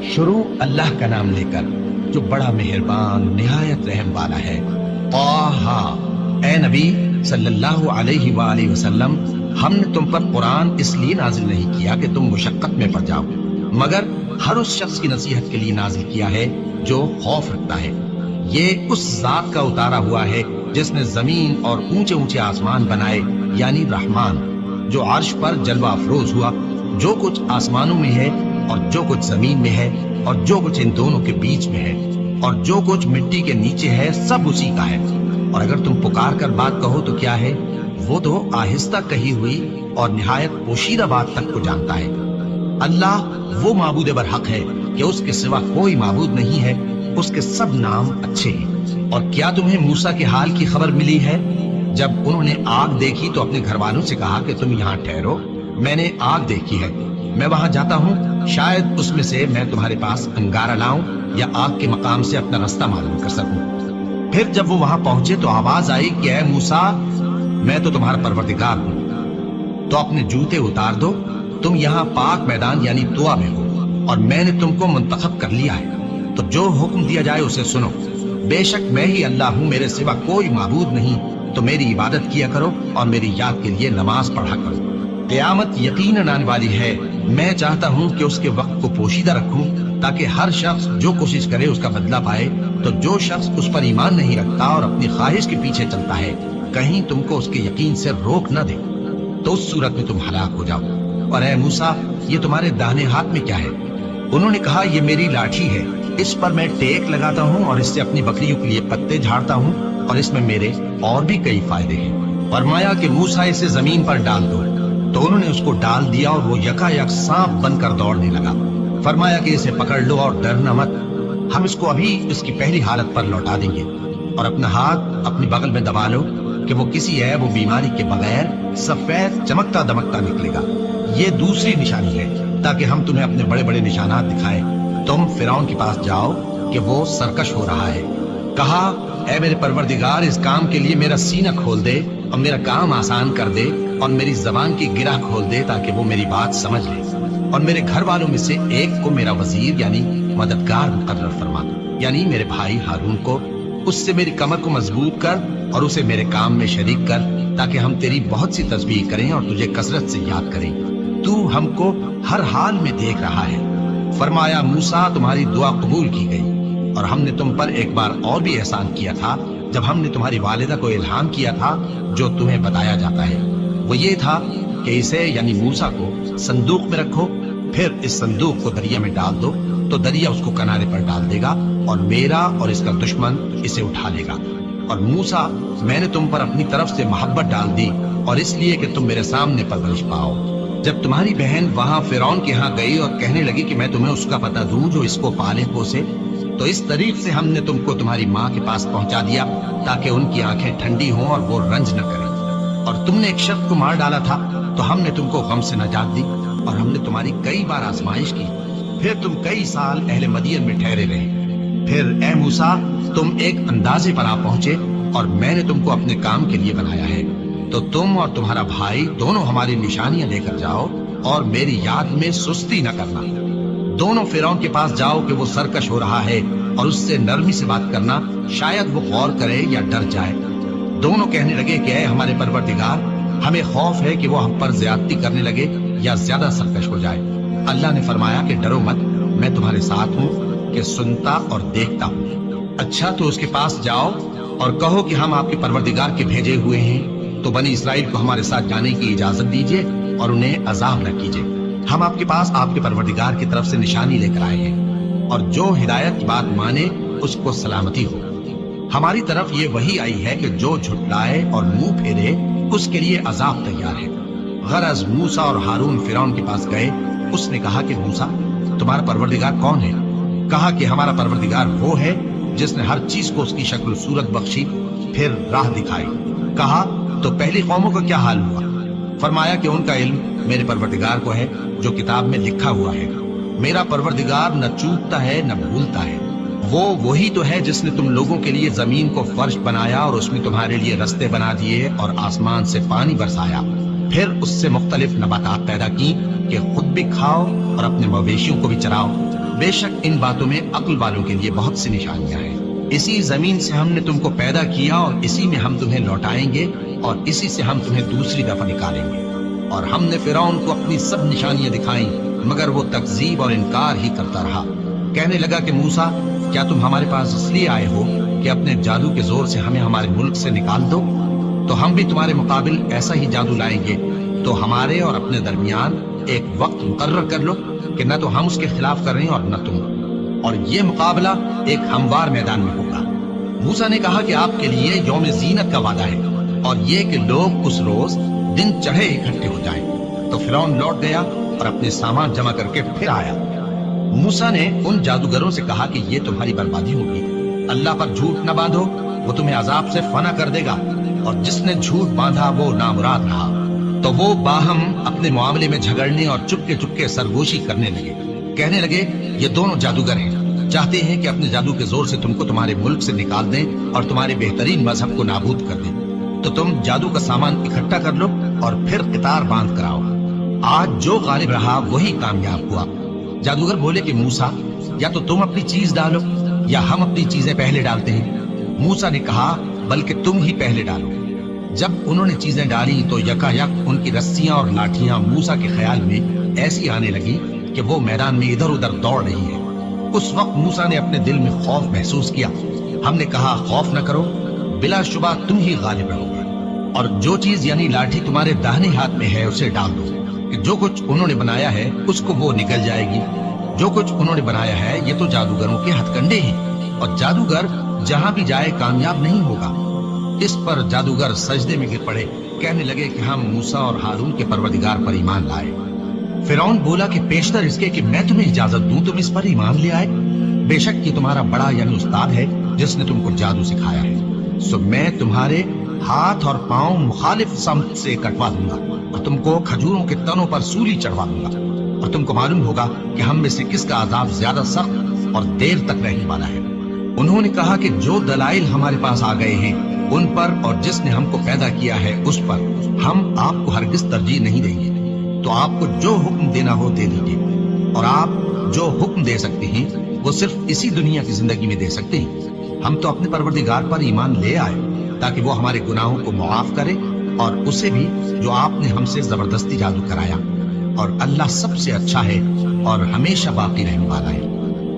شروع اللہ کا نام لے کر جو بڑا مہربان نہایت رحم والا ہے۔ طٰہٰ، اے نبی صلی اللہ علیہ وآلہ وسلم، ہم نے تم پر قرآن اس لیے نازل نہیں کیا کہ تم مشقت میں پڑ جاؤ، مگر ہر اس شخص کی نصیحت کے لیے نازل کیا ہے جو خوف رکھتا ہے۔ یہ اس ذات کا اتارا ہوا ہے جس نے زمین اور اونچے اونچے آسمان بنائے، یعنی رحمان، جو عرش پر جلوہ افروز ہوا۔ جو کچھ آسمانوں میں ہے اور جو کچھ زمین میں ہے اور جو کچھ ان دونوں کے بیچ میں ہے اور جو کچھ مٹی کے نیچے ہے، سب اسی کا ہے۔ اور اگر تم پکار کر بات کہو تو کیا ہے، وہ تو آہستہ کہی ہوئی اور نہایت پوشیدہ بات تک کو جانتا ہے۔ اللہ وہ معبود برحق ہے کہ اس کے سوا کوئی معبود نہیں ہے، اس کے سب نام اچھے ہیں۔ اور کیا تمہیں موسیٰ کے حال کی خبر ملی ہے؟ جب انہوں نے آگ دیکھی تو اپنے گھر والوں سے کہا کہ تم یہاں ٹھہرو، میں نے آگ دیکھی ہے، میں وہاں جاتا ہوں، شاید اس میں سے میں تمہارے پاس انگارہ لاؤں یا آگ کے مقام سے اپنا رستہ معلوم کر سکوں۔ پھر جب وہ وہاں پہنچے تو آواز آئی کہ اے موسیٰ، میں تو تمہارا پروردگار ہوں، تو اپنے جوتے اتار دو، تم یہاں پاک میدان یعنی طویٰ میں ہو، اور میں نے تم کو منتخب کر لیا ہے، تو جو حکم دیا جائے اسے سنو۔ بے شک میں ہی اللہ ہوں، میرے سوا کوئی معبود نہیں، تو میری عبادت کیا کرو اور میری یاد کے لیے نماز پڑھا کرو۔ قیامت یقیناً آنے والی ہے، میں چاہتا ہوں کہ اس کے وقت کو پوشیدہ رکھوں تاکہ ہر شخص جو کوشش کرے اس کا بدلہ پائے۔ تو جو شخص اس پر ایمان نہیں رکھتا اور اپنی خواہش کے پیچھے چلتا ہے، کہیں تم کو اس کے یقین سے روک نہ دے، تو اس صورت میں تم ہلاک ہو جاؤ۔ اور اے موسیٰ، یہ تمہارے داہنے ہاتھ میں کیا ہے؟ انہوں نے کہا یہ میری لاٹھی ہے، اس پر میں ٹیک لگاتا ہوں اور اس سے اپنی بکریوں کے لیے پتے جھاڑتا ہوں، اور اس میں میرے اور بھی کئی فائدے ہیں۔ فرمایا کہ موسیٰ اسے زمین پر ڈال دو، تو انہوں نے اس کو ڈال دیا اور وہ یکا یک سانپ بن کر دوڑنے لگا۔ فرمایا کہ اسے پکڑ لو اور ڈرنا مت، ہم اس کو ابھی اس کی پہلی حالت پر لوٹا دیں گے، اور اپنا ہاتھ اپنی بغل میں دبا لو کہ وہ کسی عیب و بیماری کے بغیر سفید چمکتا دمکتا نکلے گا۔ یہ دوسری نشانی ہے تاکہ ہم تمہیں اپنے بڑے بڑے نشانات دکھائیں۔ تم فرعون کے پاس جاؤ کہ وہ سرکش ہو رہا ہے۔ کہا اے میرے پروردگار، اس کام کے لیے میرا سینہ کھول دے اور میرا کام آسان کر دے، اور میری زبان کی گرہ کھول دے تاکہ وہ میری بات سمجھ لے، اور میرے گھر والوں میں سے ایک کو میرا وزیر یعنی مددگار مقرر فرما، یعنی میرے بھائی ہارون کو۔ اس سے میری کمر کو مضبوط کر اور اسے میرے کام میں شریک کر، تاکہ ہم تیری بہت سی تسبیح کریں اور تجھے کثرت سے یاد کریں۔ تو ہم کو ہر حال میں دیکھ رہا ہے۔ فرمایا موسیٰ، تمہاری دعا قبول کی گئی، اور ہم نے تم پر ایک بار اور بھی احسان کیا تھا جب ہم نے تمہاری والدہ کو الہام کیا تھا جو تمہیں بتایا جاتا ہے۔ وہ یہ تھا کہ اسے یعنی موسیٰ کو صندوق میں رکھو، پھر اس صندوق کو دریا میں ڈال دو، تو دریا اس کو کنارے پر ڈال دے گا، اور میرا اور اس کا دشمن اسے اٹھا لے گا۔ اور موسیٰ، میں نے تم پر اپنی طرف سے محبت ڈال دی، اور اس لیے کہ تم میرے سامنے پرورش پاؤ۔ جب تمہاری بہن وہاں فرعون کے ہاں گئی اور کہنے لگی کہ میں تمہیں اس کا پتہ دوں جو اس کو پالے پوسے، تو اس طریق سے ہم نے تم کو تمہاری ماں کے پاس پہنچا دیا تاکہ ان کی آنکھیں ٹھنڈی ہوں اور وہ رنج نہ کریں۔ اور تم نے ایک شخص کو مار ڈالا تھا تو ہم نے تم کو غم سے نجات دی، اور ہم نے تمہاری کئی بار آزمائش کی، پھر تم کئی سال اہل مدین میں ٹھہرے رہے۔ پھر اے موسیٰ، تم ایک اندازے پر آ پہنچے، اور میں نے تم کو اپنے کام کے لیے بنایا ہے، تو تم اور تمہارا بھائی دونوں ہماری نشانیاں لے کر جاؤ، اور میری یاد میں سستی نہ کرنا۔ دونوں فرعون کے پاس جاؤ کہ وہ سرکش ہو رہا ہے، اور اس سے نرمی سے بات کرنا، شاید وہ غور کرے یا ڈر جائے۔ دونوں کہنے لگے کہ اے ہمارے پروردگار، ہمیں خوف ہے کہ وہ ہم پر زیادتی کرنے لگے یا زیادہ سرکش ہو جائے۔ اللہ نے فرمایا کہ ڈرو مت، میں تمہارے ساتھ ہوں کہ سنتا اور دیکھتا ہوں۔ اچھا تو اس کے پاس جاؤ اور کہو کہ ہم آپ کے پروردگار کے بھیجے ہوئے ہیں، تو بنی اسرائیل کو ہمارے ساتھ جانے کی اجازت دیجیے اور انہیں عذاب نہ کیجیے۔ ہم آپ کے پاس آپ کے پروردگار کی طرف سے نشانی لے کر آئے ہیں، اور جو ہدایت کی بات مانے اس کو سلامتی ہو۔ ہماری طرف یہ وحی آئی ہے کہ جو جھٹلائے اور منہ پھیرے اس کے لیے عذاب تیار ہے۔ غرض موسیٰ اور ہارون فرعون کے پاس گئے۔ اس نے کہا کہ موسیٰ، تمہارا پروردگار کون ہے؟ کہا کہ ہمارا پروردگار وہ ہے جس نے ہر چیز کو اس کی شکل و صورت بخشی، پھر راہ دکھائی۔ کہا تو پہلی قوموں کا کیا حال ہوا؟ فرمایا کہ ان کا علم میرے پروردگار کو ہے جو کتاب میں لکھا ہوا ہے۔ میرا پروردگار نہ چوکتا ہے نہ بھولتا ہے۔ وہ وہی تو ہے جس نے تم لوگوں کے لیے زمین کو فرش بنایا اور اس میں تمہارے لیے رستے بنا دیے اور آسمان سے پانی برسایا، پھر اس سے مختلف نباتات پیدا کی کہ خود بھی کھاؤ اور اپنے مویشیوں کو بھی چراؤ۔ بے شک ان باتوں میں عقل والوں کے لیے بہت سی نشانیاں ہیں۔ اسی زمین سے ہم نے تم کو پیدا کیا اور اسی میں ہم تمہیں لوٹائیں گے اور اسی سے ہم تمہیں دوسری دفعہ نکالیں گے۔ اور ہم نے فرعون کو اپنی سب نشانیاں دکھائیں مگر وہ تکذیب اور انکار ہی کرتا رہا۔ کہنے لگا کہ موسیٰ، کیا تم ہمارے پاس اس لیے آئے ہو کہ اپنے جادو کے زور سے ہمیں ہمارے ملک سے نکال دو؟ تو ہم بھی تمہارے مقابل ایسا ہی جادو لائیں گے، تو ہمارے اور اپنے درمیان ایک وقت مقرر کر لو کہ نہ تو ہم اس کے خلاف کر رہے ہیں اور نہ تم، اور یہ مقابلہ ایک ہموار میدان میں ہوگا۔ موسیٰ نے کہا کہ آپ کے لیے یوم زینت کا وعدہ ہے اور یہ کہ لوگ اس روز دن چڑھے اکٹھے ہو جائیں۔ تو فرعون لوٹ گیا اور اپنے سامان جمع کر کے پھر آیا۔ موسیٰ نے ان جادوگروں سے کہا کہ یہ تمہاری بربادی ہوگی، اللہ پر جھوٹ نہ باندھو، وہ تمہیں عذاب سے فنا کر دے گا، اور جس نے جھوٹ باندھا وہ نامراد رہا۔ تو وہ باہم اپنے معاملے میں جھگڑنے اور چپکے سرگوشی کرنے لگے۔ کہنے لگے یہ دونوں جادوگر ہیں، چاہتے ہیں کہ اپنے جادو کے زور سے تم کو تمہارے ملک سے نکال دیں اور تمہارے بہترین مذہب کو نابود کر دیں۔ تو تم جادو کا سامان اکٹھا کر لو اور پھر قطار باندھ کر آؤ۔ آج جو غالب رہا وہی کامیاب ہوا۔ جادوگر بولے کہ موسیٰ، یا تو تم اپنی چیز ڈالو یا ہم اپنی چیزیں پہلے ڈالتے ہیں۔ موسیٰ نے کہا بلکہ تم ہی پہلے ڈالو۔ جب انہوں نے چیزیں ڈالی تو یکا یک ان کی رسیاں اور لاٹھیاں موسیٰ کے خیال میں ایسی آنے لگی کہ وہ میدان میں ادھر ادھر دوڑ رہی ہے۔ اس وقت موسیٰ نے اپنے دل میں خوف محسوس کیا۔ ہم نے کہا خوف نہ کرو، بلا شبہ تم ہی غالب رہو گے، اور جو چیز یعنی لاٹھی تمہارے داہنے ہاتھ میں ہے اسے ڈال دو کہ جو کچھ انہوں نے بنایا ہے اس کو وہ نکل جائے گی۔ جو کچھ انہوں نے بنایا ہے یہ تو جادوگروں کے ہتھ کنڈے ہیں، اور جادوگر جہاں بھی جائے کامیاب نہیں ہوگا۔ اس پر جادوگر سجدے میں گر پڑے، کہنے لگے کہ ہم موسیٰ اور ہارون کے پروردگار پر ایمان لائے۔ فرعون بولا کہ پیشتر اس کے کہ میں تمہیں اجازت دوں تم اس پر ایمان لے آئے، بے شک یہ تمہارا بڑا یعنی استاد ہے جس نے تم کو جادو سکھایا ہے۔ سو میں تمہارے ہاتھ اور پاؤں مخالف سمت سے کٹوا دوں گا اور تم کو کھجوروں کے تنوں پر سولی چڑھوا دوں گا، اور تم کو معلوم ہوگا کہ ہم میں سے کس کا عذاب زیادہ سخت اور دیر تک رہنے والا ہے۔ انہوں نے کہا کہ جو دلائل ہمارے پاس آ گئے ہیں ان پر اور جس نے ہم کو پیدا کیا ہے اس پر ہم آپ کو ہرگز ترجیح نہیں دیں گے، تو آپ کو جو حکم دینا ہو دے دیجیے، اور آپ جو حکم دے سکتے ہیں وہ صرف اسی دنیا کی زندگی میں دے سکتے ہیں۔ ہم تو اپنے پروردگار پر ایمان لے آئے تاکہ وہ ہمارے گناہوں کو معاف کرے، اور اسے بھی جو آپ نے ہم سے زبردستی جادو کرایا، اور اللہ سب سے اچھا ہے اور ہمیشہ باقی رہنے والا ہے۔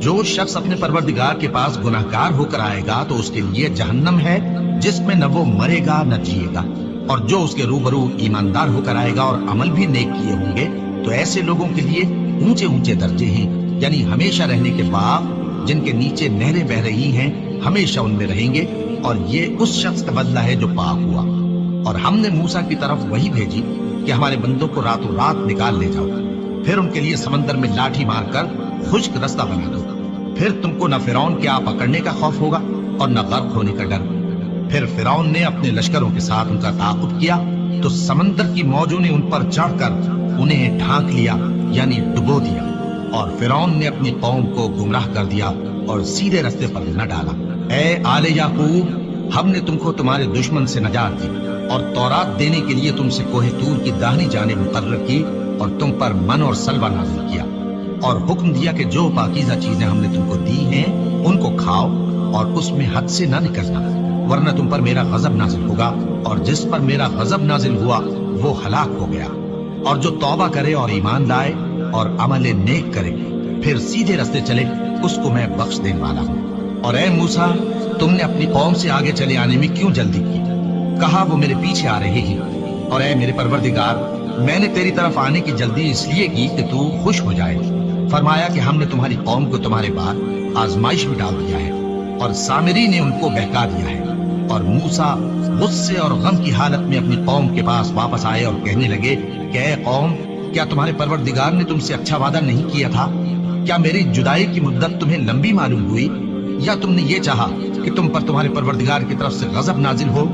جو شخص اپنے پروردگار کے پاس گناہگار ہو کر آئے گا تو اس کے لیے جہنم ہے جس میں نہ وہ مرے گا نہ جیے گا، اور جو اس کے روبرو ایماندار ہو کر آئے گا اور عمل بھی نیک کیے ہوں گے تو ایسے لوگوں کے لیے اونچے اونچے درجے ہیں، یعنی ہمیشہ رہنے کے باغ جن کے نیچے نہریں بہ رہی ہیں، ہمیشہ ان میں رہیں گے، اور یہ اس شخص کا بدلہ ہے جو پاک ہوا۔ اور ہم نے موسیٰ کی طرف وہی بھیجی کہ ہمارے بندوں کو راتوں رات نکال لے جاؤ، پھر ان کے لیے سمندر میں لاٹھی مار کر خشک رستہ بنا دو، پھر تم کو نہ فرعون کے آ پکڑنے کا خوف ہوگا اور نہ غرق ہونے کا ڈر۔ پھر فرعون نے اپنے لشکروں کے ساتھ ان کا تعاقب کیا تو سمندر کی موجوں نے ان پر چڑھ کر انہیں ڈھانک لیا، یعنی ڈبو دیا، اور فرعون نے اپنی قوم کو گمراہ کر دیا اور سیدھے رستے پر نہ ڈالا۔ اے آل یعقوب، ہم نے تم کو تمہارے دشمن سے نجات دی اور تورات دینے کے لیے تم سے کوہ طور کی داہنی جانب مقرر کی، اور تم پر من اور سلوہ نازل کیا، اور حکم دیا کہ جو پاکیزہ چیزیں ہم نے تم کو دی ہیں ان کو کھاؤ اور اس میں حد سے نہ نکلنا، ورنہ تم پر میرا غضب نازل ہوگا، اور جس پر میرا غضب نازل ہوا وہ ہلاک ہو گیا۔ اور جو توبہ کرے اور ایمان لائے اور عمل نیک کرے پھر سیدھے رستے چلے اس کو میں بخش دینے والا ہوں۔ اور اے موسیٰ، تم نے اپنی قوم سے آگے چلے آنے میں کیوں جلدی کی؟ کہا وہ میرے پیچھے آ رہے ہیں۔ اور اے میرے پروردگار، میں نے تیری طرف آنے کی جلدی اس لیے کی کہ تو خوش ہو جائے۔ فرمایا کہ ہم نے تمہاری قوم کو تمہارے بعد آزمائش میں ڈال دیا ہے، اور سامری نے ان کو بہکا دیا ہے۔ اور موسیٰ غصے اور غم کی حالت میں اپنی قوم کے پاس واپس آئے اور کہنے لگے کہ اے قوم، کیا تمہارے پروردگار نے تم سے اچھا وعدہ نہیں کیا تھا؟ کیا میری جدائی کی مدت تمہیں لمبی معلوم ہوئی، یا تم نے یہ چاہا کہ تم پر تمہارے پروردگار کی طرف سے غضب نازل ہو،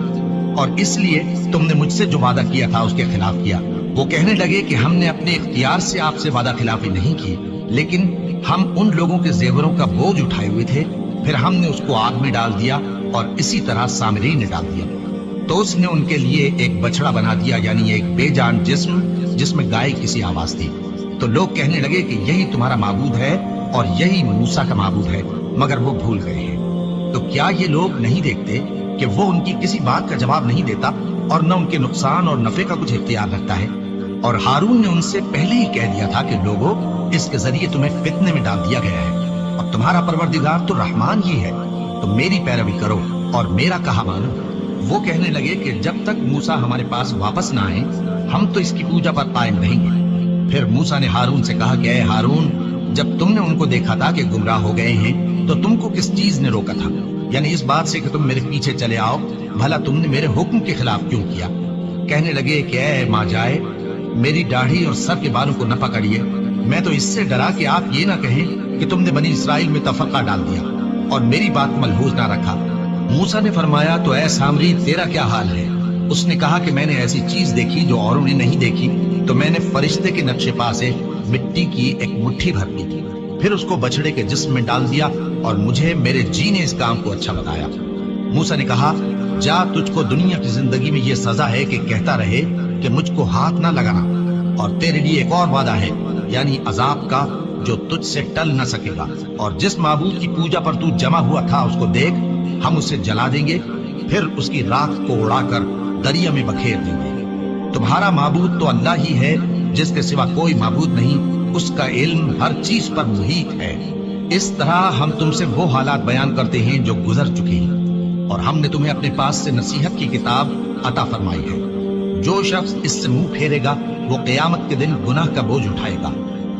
اور اس لیے تم نے مجھ سے جو وعدہ کیا تھا اس کے خلاف کیا؟ وہ کہنے لگے کہ ہم نے اپنے اختیار سے آپ سے وعدہ خلافی نہیں کی، لیکن ہم ان لوگوں کے زیوروں کا بوجھ اٹھائے ہوئے تھے، پھر ہم نے اس کو آگ میں ڈال دیا، اور اسی طرح سامری نے ڈال دیا۔ تو اس نے ان کے لیے ایک بچڑا بنا دیا، یعنی ایک بے جان جسم جس میں گائے کسی آواز تھی۔ تو لوگ کہنے لگے کہ یہی تمہارا معبود ہے اور یہی موسیٰ کا معبود ہے، مگر وہ بھول گئے ہیں۔ تو کیا یہ لوگ نہیں دیکھتے کہ وہ ان کی کسی بات کا جواب نہیں دیتا اور نہ ان کے نقصان اور نفع کا کچھ اختیار رکھتا ہے؟ اور ہارون نے ان سے پہلے ہی کہہ دیا تھا کہ لوگوں، اس کے ذریعے تمہیں فتنے میں ڈال دیا گیا ہے، اور تمہارا پروردگار تو رحمان ہی ہے، تو میری پیروی کرو اور میرا کہا مانو۔ وہ کہنے لگے کہ جب تک موسیٰ ہمارے پاس واپس نہ آئے ہم تو اس کی پوجا پر قائم رہیں گے۔ پھر موسیٰ نے ہارون سے کہا کہ اے ہارون، جب تم نے ان کو دیکھا تھا کہ گمراہ ہو گئے ہیں تو تم کو کس چیز نے روکا تھا؟ یعنی اس بات سے کہ تم میرے پیچھے چلے آؤ، بھلا تم نے میرے حکم کے خلاف کیوں کیا؟ کہنے لگے کہ اے ماں جائے، میری داڑھی اور سر کے بالوں کو نہ پکڑیے، میں تو اس سے ڈرا کہ آپ یہ نہ کہیں کہ تم نے بنی اسرائیل میں تفرقہ ڈال دیا اور میری بات ملحوظ نہ رکھا۔ موسیٰ نے فرمایا تو اے سامری، تیرا کیا حال ہے؟ اس نے کہا کہ میں نے ایسی چیز دیکھی جو اوروں نے نہیں دیکھی، تو میں نے فرشتے کے نقش پا سے مٹی کی ایک مٹھی بھر لی، پھر اس کو بچڑے کے جسم میں ڈال دیا اور مجھے میرے جی نے اس کام کو اچھا بتایا۔ موسیٰ نے کہا جا، تجھ کو دنیا کی زندگی میں یہ سزا ہے کہ کہتا رہے کہ مجھ کو ہاتھ نہ لگانا، اور تیرے لیے ایک اور وعدہ ہے، یعنی عذاب کا جو تجھ سے ٹل نہ سکے گا، اور جس معبود کی پوجا پر تو جمع ہوا تھا اس کو دیکھ، ہم اسے جلا دیں گے، پھر اس کی راکھ کو اڑا کر دریا میں بکھیر دیں گے۔ تمہارا معبود تو اللہ ہی ہے، جس کے سوا کوئی معبود نہیں، اس کا علم ہر چیز پر محیط ہے۔ اس طرح ہم تم سے وہ حالات بیان کرتے ہیں جو گزر چکے ہیں، اور ہم نے تمہیں اپنے پاس سے نصیحت کی کتاب عطا فرمائی ہے۔ جو شخص اس سے منہ پھیرے گا وہ قیامت کے دن گناہ کا بوجھ اٹھائے گا۔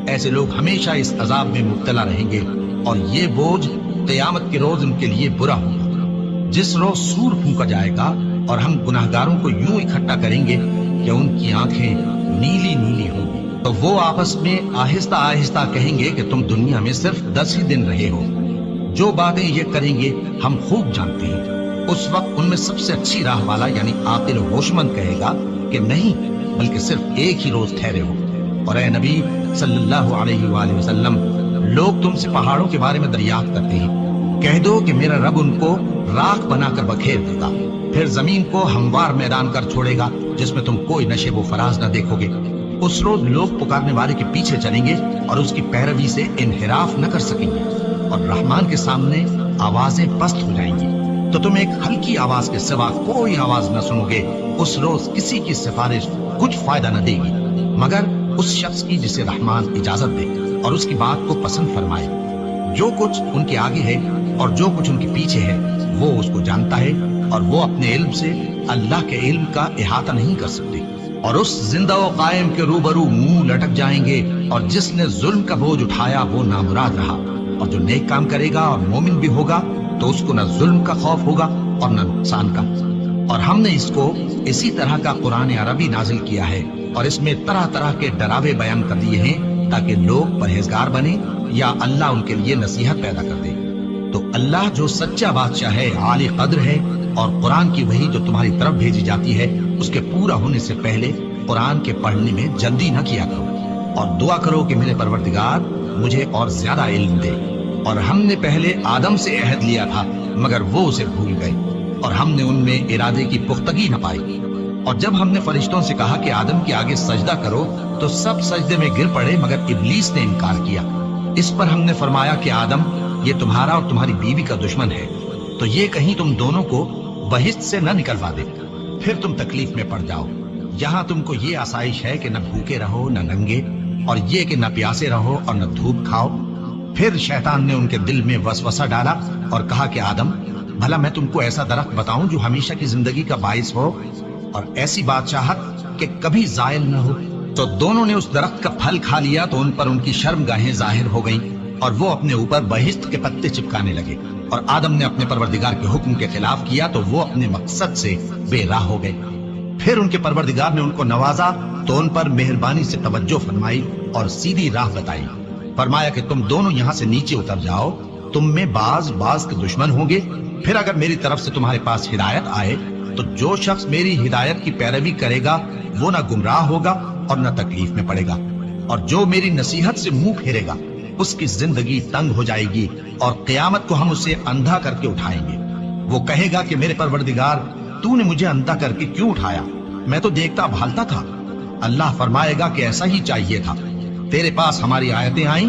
ایسے لوگ ہمیشہ اس عذاب میں مبتلا رہیں گے، اور یہ بوجھ قیامت کے روز ان کے لیے برا ہوگا، جس روز سور پھونکا جائے گا اور ہم گناہگاروں کو یوں اکٹھا کریں گے کہ ان کی آنکھیں نیلی نیلی ہوں گی، تو وہ آپس میں آہستہ آہستہ کہیں گے کہ تم دنیا میں صرف 10 ہی دن رہے ہو۔ جو باتیں یہ کریں گے ہم خوب جانتے ہیں۔ اس وقت ان میں سب سے اچھی راہ والا یعنی عاقل و ہوش مند کہے گا کہ نہیں، بلکہ صرف ایک ہی روز ٹھہرے ہو۔ اور اے نبی صلی اللہ علیہ وآلہ وسلم، لوگ تم سے پہاڑوں کے بارے میں دریافت کرتے ہیں، کہہ دو کہ میرا رب ان کو راکھ بنا کر بکھیر دے گا، پھر زمین کو ہموار میدان کر چھوڑے گا جس میں تم کوئی نشیب و فراز نہ دیکھو گے۔ اس روز لوگ پکارنے والے کے پیچھے چلیں گے اور اس کی پیروی سے انحراف نہ کر سکیں گے، اور رحمان کے سامنے آوازیں پست ہو جائیں گی، تو تم ایک ہلکی آواز کے سوا کوئی آواز نہ سنو گے۔ اس روز کسی کی سفارش کچھ فائدہ نہ دے گی مگر اس شخص کی جسے رحمان اجازت دے اور اس کی بات کو پسند فرمائے۔ جو کچھ ان کے آگے ہے اور جو کچھ ان کے پیچھے ہے وہ اس کو جانتا ہے، اور وہ اپنے علم سے اللہ کے علم کا احاطہ نہیں کر سکتے۔ اور اس زندہ و قائم کے روبرو منہ لٹک جائیں گے، اور جس نے ظلم کا بوجھ اٹھایا وہ نامراد رہا، اور جو نیک کام کرے گا اور مومن بھی ہوگا تو اس کو نہ ظلم کا خوف ہوگا اور نہ نقصان کا۔ اور ہم نے اس کو اسی طرح کا قرآن عربی نازل کیا ہے، اور اس میں طرح طرح کے ڈراوے بیان کر دیے ہیں تاکہ لوگ پرہیزگار بنے یا اللہ ان کے لیے نصیحت پیدا کر دے۔ تو اللہ جو سچا بادشاہ ہے، عالی قدر ہے، اور قرآن کی وحی جو تمہاری طرف بھیجی جاتی ہے اس کے پورا ہونے سے پہلے قرآن کے پڑھنے میں جلدی نہ کیا کرو، اور دعا کرو کہ میرے پروردگار مجھے اور زیادہ علم دے۔ اور ہم نے پہلے آدم سے عہد لیا تھا مگر وہ اسے بھول گئے، اور ہم نے ان میں ارادے کی پختگی نہ پائی۔ اور جب ہم نے فرشتوں سے کہا کہ آدم کے آگے سجدہ کرو تو سب سجدے میں گر پڑے مگر ابلیس نے انکار کیا۔ اس پر ہم نے فرمایا کہ آدم، یہ تمہارا اور تمہاری بیوی کا دشمن ہے، تو یہ کہیں تم دونوں کو بہشت سے نہ نکلوا دے، پھر تم تکلیف میں پڑ جاؤ۔ یہاں تم کو یہ آسائش ہے کہ نہ بھوکے رہو نہ ننگے، اور یہ کہ نہ پیاسے رہو اور نہ دھوپ کھاؤ۔ پھر شیطان نے ان کے دل میں وسوسہ ڈالا اور کہا کہ آدم، بھلا میں تم کو ایسا درخت بتاؤں جو ہمیشہ کی زندگی کا باعث ہو اور ایسی بادشاہت کہ کبھی زائل نہ ہو؟ تو دونوں نے اس درخت کا پھل کھا لیا تو ان پر ان کی شرم گاہیں ظاہر ہو گئیں، اور وہ اپنے اوپر بہشت کے پتے چپکانے لگے۔ اور آدم نے اپنے پروردگار کے حکم کے خلاف کیا تو وہ اپنے مقصد سے بے راہ ہو گئے۔ پھر ان کے پروردگار نے ان کو نوازا تو ان پر مہربانی سے توجہ فرمائی اور سیدھی راہ بتائی۔ فرمایا کہ تم دونوں یہاں سے نیچے اتر جاؤ، تم میں بعض کے دشمن ہوں گے، پھر اگر میری طرف سے تمہارے پاس ہدایت آئے تو جو شخص میری ہدایت کی پیروی کرے گا وہ نہ گمراہ ہوگا اور نہ تکلیف میں پڑے گا، اور جو میری نصیحت سے منہ پھیرے گا اس کی زندگی تنگ ہو جائے گی، اور قیامت کو ہم اسے اندھا کر کے اٹھائیں گے۔ وہ کہے گا کہ میرے پروردگار، تو نے مجھے اندھا کر کے کیوں اٹھایا؟ میں تو دیکھتا بھالتا تھا۔ اللہ فرمائے گا کہ ایسا ہی چاہیے تھا، تیرے پاس ہماری آیتیں آئیں